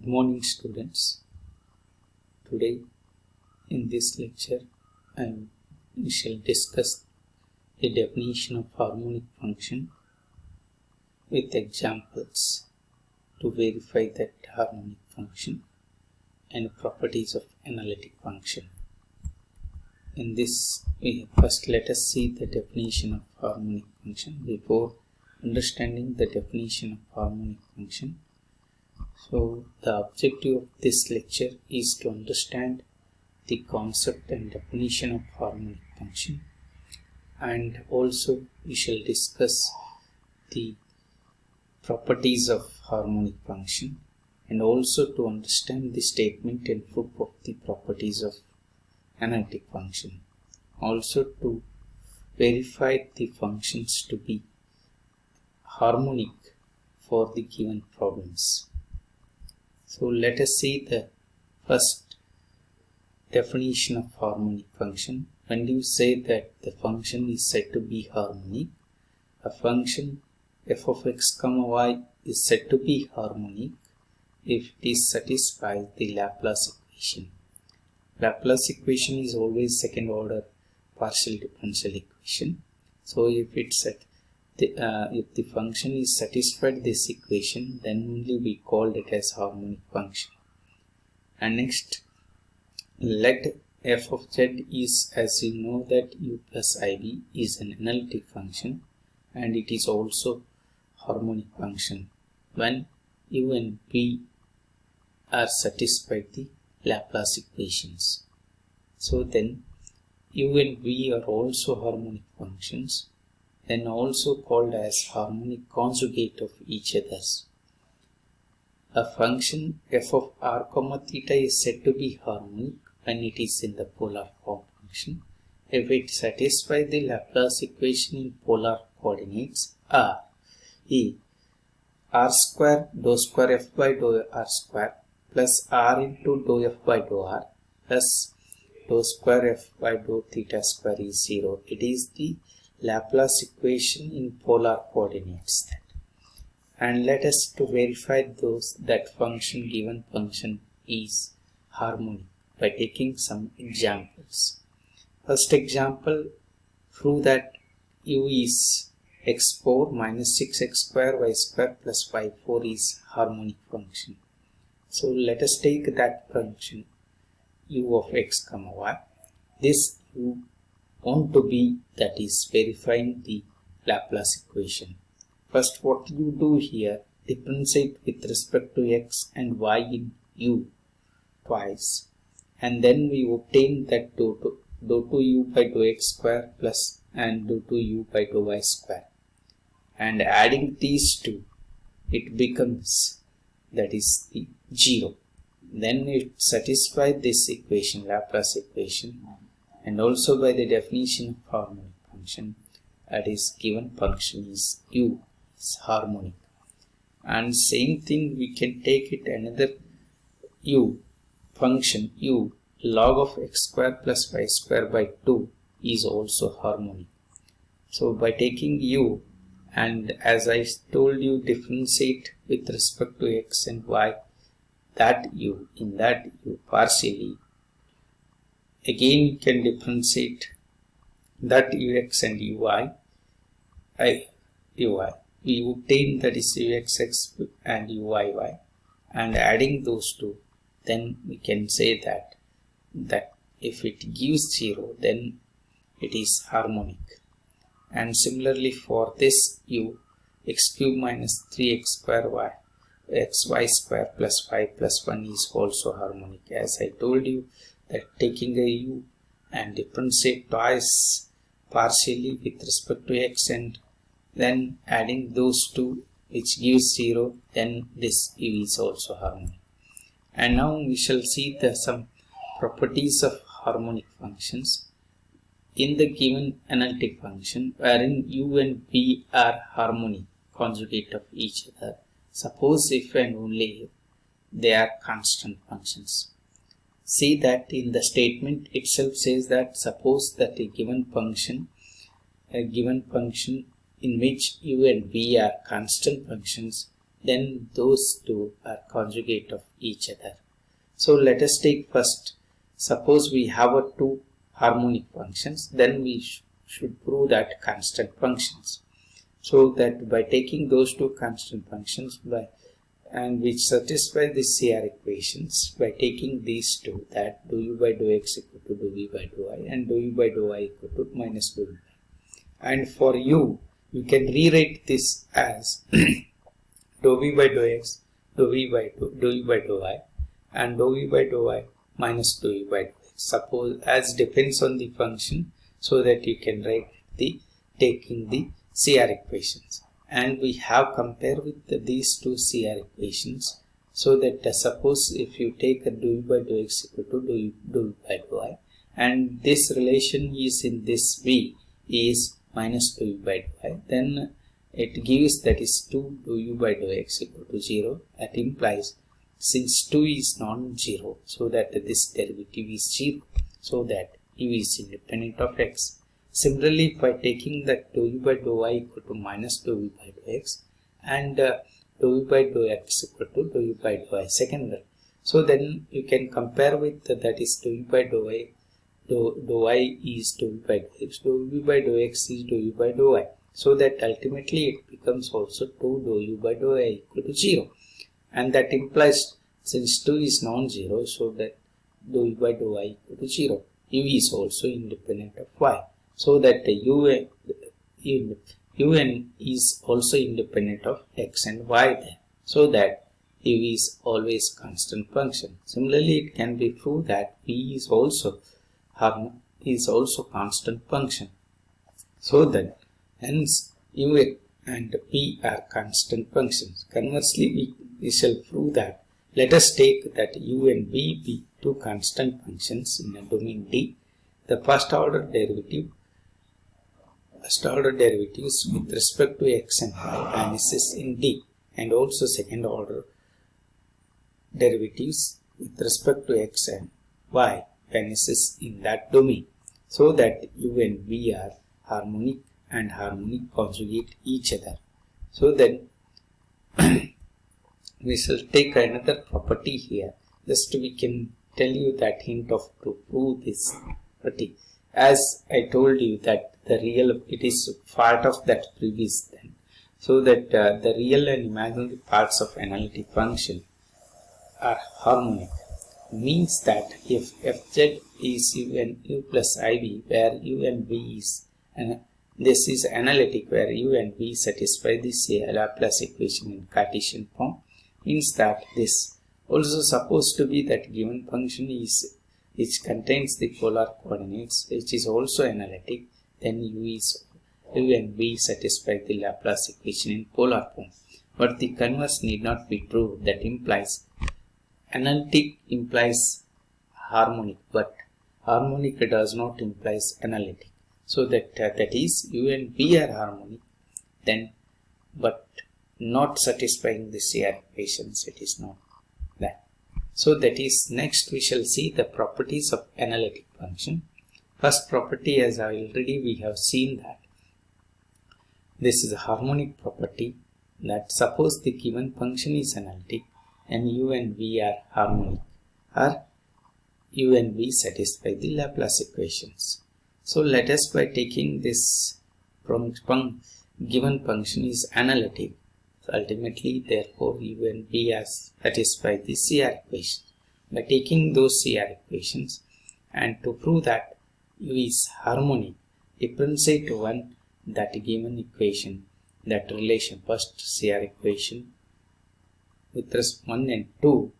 Good morning, students. Today in this lecture we shall discuss the definition of harmonic function with examples to verify that harmonic function and properties of analytic function. In this, first let us see the definition of harmonic function before understanding the definition of harmonic function. So the objective of this lecture is to understand the concept and definition of harmonic function, and also we shall discuss the properties of harmonic function, and also to understand the statement and proof of the properties of analytic function, also to verify the functions to be harmonic for the given problems. So let us see the first definition of harmonic function. When you say that the function is said to be harmonic, a function f of x comma y is said to be harmonic if it is satisfies the Laplace equation. Laplace equation is always second order partial differential equation. So if the function is satisfied this equation, then only we call it as harmonic function. And next, let f of z is, as you know, that u plus iv is an analytic function, and it is also harmonic function when u and v are satisfied the Laplace equations. So then u and v are also harmonic functions, then also called as harmonic conjugate of each other's. A function f of r comma theta is said to be harmonic when it is in the polar form function if it satisfies the Laplace equation in polar coordinates r. R square dou square f by dou r square plus r into dou f by dou r plus dou square f by dou theta square is 0. It is the Laplace equation in polar coordinates. And let us to verify that given function is harmonic by taking some examples. First example, prove that u is x4 minus 6x square y square plus y4 is harmonic function. So let us take that function u of x comma y. This u want to be, that is verifying the Laplace equation. First, what you do here, differentiate with respect to x and y in u twice, and then we obtain that dou 2u by dou x square plus and dou 2u by dou y square, and adding these two it becomes, that is the 0. Then it satisfies this equation, Laplace equation, and also by the definition of harmonic function, that is given function is u is harmonic. And same thing we can take it another u function u log of x square plus y square by 2 is also harmonic. So by taking u, and as I told you, differentiate with respect to x and y, that u partially, again you can differentiate that ux and ui. We obtain that is uxx and uyy, and adding those two, then we can say that if it gives 0, then it is harmonic. And similarly for this u, x cube minus 3x square y xy square plus y plus 1 is also harmonic. As I told you, that taking a u and differentiate twice partially with respect to x and then adding those two which gives 0, then this u is also harmonic. And now we shall see some properties of harmonic functions in the given analytic function wherein u and v are harmonic conjugate of each other. Suppose if and only if they are constant functions. See that in the statement itself says that suppose that a given function in which u and v are constant functions, then those two are conjugate of each other. So let us take first, suppose we have two harmonic functions, then we should prove that constant functions. So that by taking those two constant functions and which satisfy the CR equations, by taking these two, that dou u by dou x equal to dou v by dou I and dou u by dou I equal to minus dou v. And for you can rewrite this as dou v by dou x, dou u by dou I and dou v by dou I minus dou u by dou x. Suppose as depends on the function, so that you can write taking the CR equations. And we have compared with these two CR equations, so that suppose if you take a dou u by dou x equal to dou u by dou I, and this relation is in this V is minus dou u by dou I, then it gives that is 2 dou u by dou x equal to 0. That implies since 2 is non-zero, so that this derivative is 0, so that u is independent of x. Similarly, by taking that dou u by dou I equal to minus dou u by dou x and dou u by dou x equal to dou u by dou I secondary. So then you can compare with that is dou u by dou I, dou I is dou u by dou x, dou u by dou x is dou u by dou I. So that ultimately it becomes also 2 dou u by dou I equal to 0. And that implies since 2 is non-zero, so that dou u by dou I equal to 0. U is also independent of y. So that un is also independent of x and y there. So that u is always constant function. Similarly, it can be proved that v is also constant function. So that hence u and v are constant functions. Conversely, we shall prove that let us take that u and v be two constant functions in a domain D. The first order derivatives with respect to x and y vanishes in D, and also second order derivatives with respect to x and y vanishes in that domain, so that u and v are harmonic and harmonic conjugate each other. So then we shall take another property here. Just we can tell you that hint of to prove this property. As I told you that the real, it is part of that previous then. So that the real and imaginary parts of analytic function are harmonic. Means that if fz is u and u plus iv, where u and v is, and this is analytic where u and v satisfy this Laplace equation in Cartesian form, means that this also supposed to be that given function is which contains the polar coordinates, which is also analytic, then u and v satisfy the Laplace equation in polar form. But the converse need not be true. That implies analytic implies harmonic, but harmonic does not implies analytic. So that that is u and v are harmonic, then but not satisfying the CR equations. It is not that. So that is, next we shall see the properties of analytic function. First property, as already we have seen, that this is a harmonic property, that suppose the given function is analytic and u and v are harmonic, or u and v satisfy the Laplace equations. So let us, by taking this from given function is analytic, so ultimately therefore u and v are satisfy the CR equation. By taking those CR equations, and to prove that u is harmonic, differentiate one that given equation, that relation, first CR equation with 1 and 2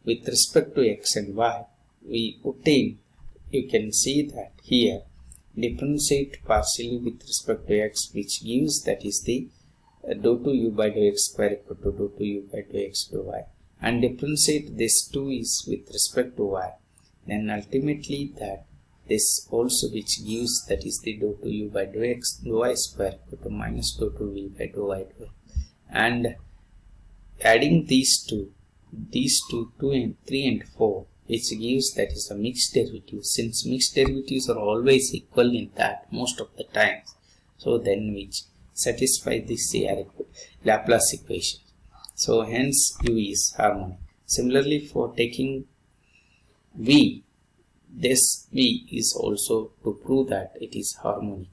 with respect to x and y, we obtain, you can see that here, differentiate partially with respect to x, which gives that is the dou to u by dou x square equal to dou to u by dou x dou y, and differentiate this 2 is with respect to y, then ultimately that this also which gives that is the dou to u by dou x dou y square equal to minus dou to v by dou y dou y. And adding these two 2 and 3 and 4, which gives that is a mixed derivative, since mixed derivatives are always equal in that most of the times, so then which satisfy the CR Laplace equation. So hence U is harmonic. Similarly, for taking V, this V is also to prove that it is harmonic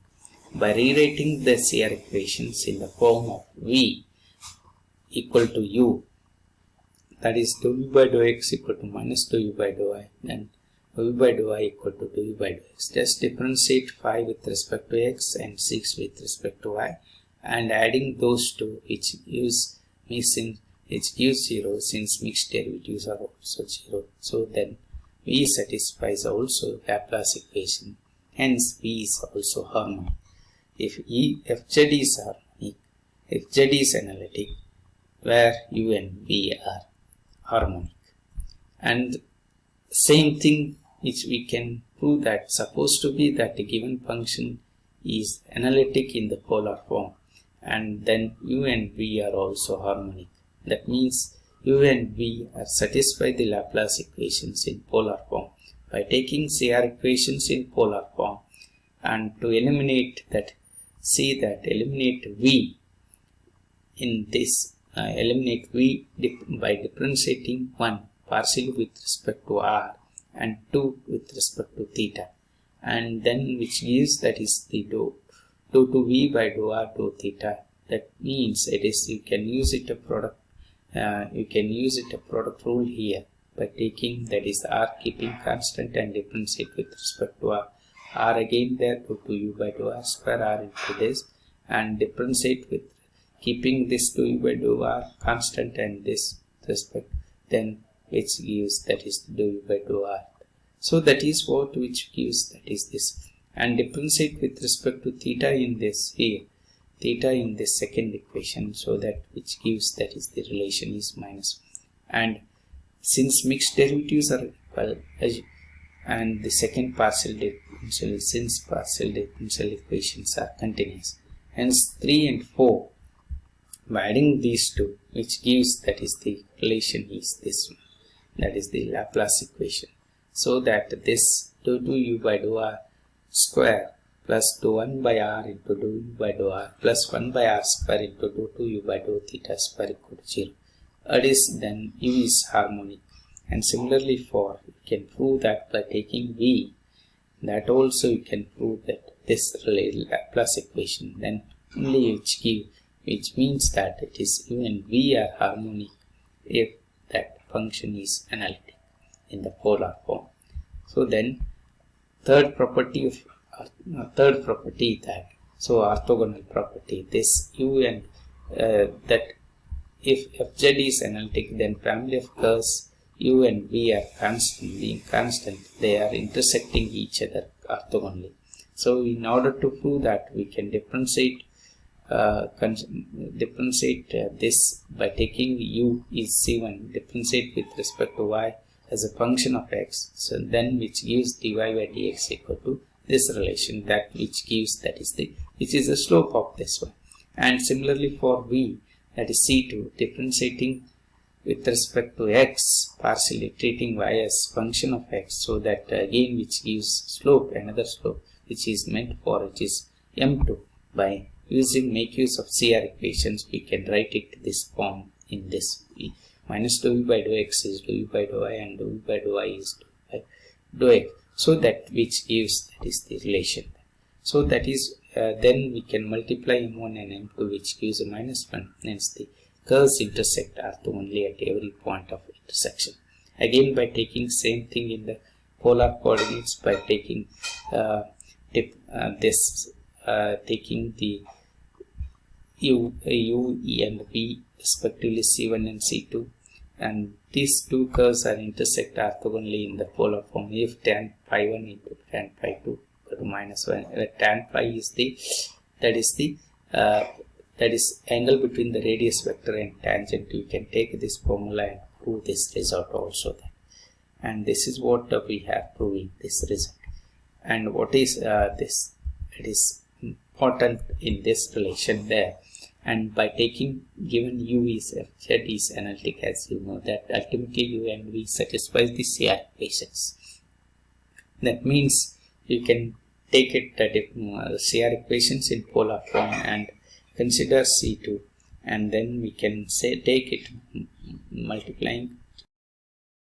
by rewriting the CR equations in the form of V equal to U, that is dou U by dou X equal to minus dou U by dou I, and dou U by dou I equal to dou U by dou X. Just differentiate 5 with respect to X and 6 with respect to Y, and adding those two, which gives 0 since mixed derivatives are also 0. So then V satisfies also Laplace equation, hence V is also harmonic. If Fz is harmonic, Fz is analytic, where U and V are harmonic. And same thing which we can prove that supposed to be that a given function is analytic in the polar form, and then U and V are also harmonic. That means U and V are satisfy the Laplace equations in polar form. By taking CR equations in polar form, and to eliminate that, eliminate V in this, eliminate V by differentiating 1 partially with respect to R and 2 with respect to theta, and then which gives that is the dou to V by dou R dou theta. That means it is, you can use it a product rule here by taking that is R keeping constant and differentiate with respect to R again there dou to U by dou R square R into this, and differentiate with keeping this dou U by dou R constant and this respect, then which gives that is dou U by dou R. So that is what which gives that is this, and differentiate with respect to theta in this here, theta in this second equation, so that which gives that is the relation is minus. And since mixed derivatives are equal, and the second partial differential, since partial differential equations are continuous, hence 3 and 4, by adding these two, which gives that is the relation is this one, that is the Laplace equation. So that this dou to U by dou R square plus dou 1 by R into dou U by dou R plus 1 by R square into dou 2 U by dou theta square equal to 0. That is, then U is harmonic. And similarly for, you can prove that by taking V, that also you can prove that this Laplace equation, then only which means that it is U and V are harmonic if that function is analytic in the polar form. So then third property that, so orthogonal property, this U and that if Fz is analytic, then family of curves U and V are constant, they are intersecting each other orthogonally. So in order to prove that, we can differentiate this by taking U is C1, differentiate with respect to Y as a function of X, so then which gives dy by dx equal to this relation, that which gives that is the, which is the slope of this one. And similarly for V, that is C2, differentiating with respect to X, partially treating Y as function of X, so that again which gives slope, another slope which is meant for it is M2. By make use of CR equations, we can write it this form in this V. Minus dou U by dou X is dou U by dou I, and dou U by dou I is dou X. So that which gives that is the relation. So that is then we can multiply M1 and M2, which gives a minus 1. Hence the curves intersect orthogonally at every point of intersection. Again by taking same thing in the polar coordinates, by taking taking the U, E and V respectively C1 and C2, and these two curves are intersect orthogonally in the polar form if tan phi 1 into tan phi 2 equal to minus 1, tan phi is the, that is angle between the radius vector and tangent. You can take this formula and prove this result also then. And this is what we have proving this result. And what is this? It is important in this relation there. And by taking given U is Fz is analytic, as you know, that ultimately U and V satisfies the CR equations. That means you can take it that CR equations in polar form and consider C2, and then we can say take it multiplying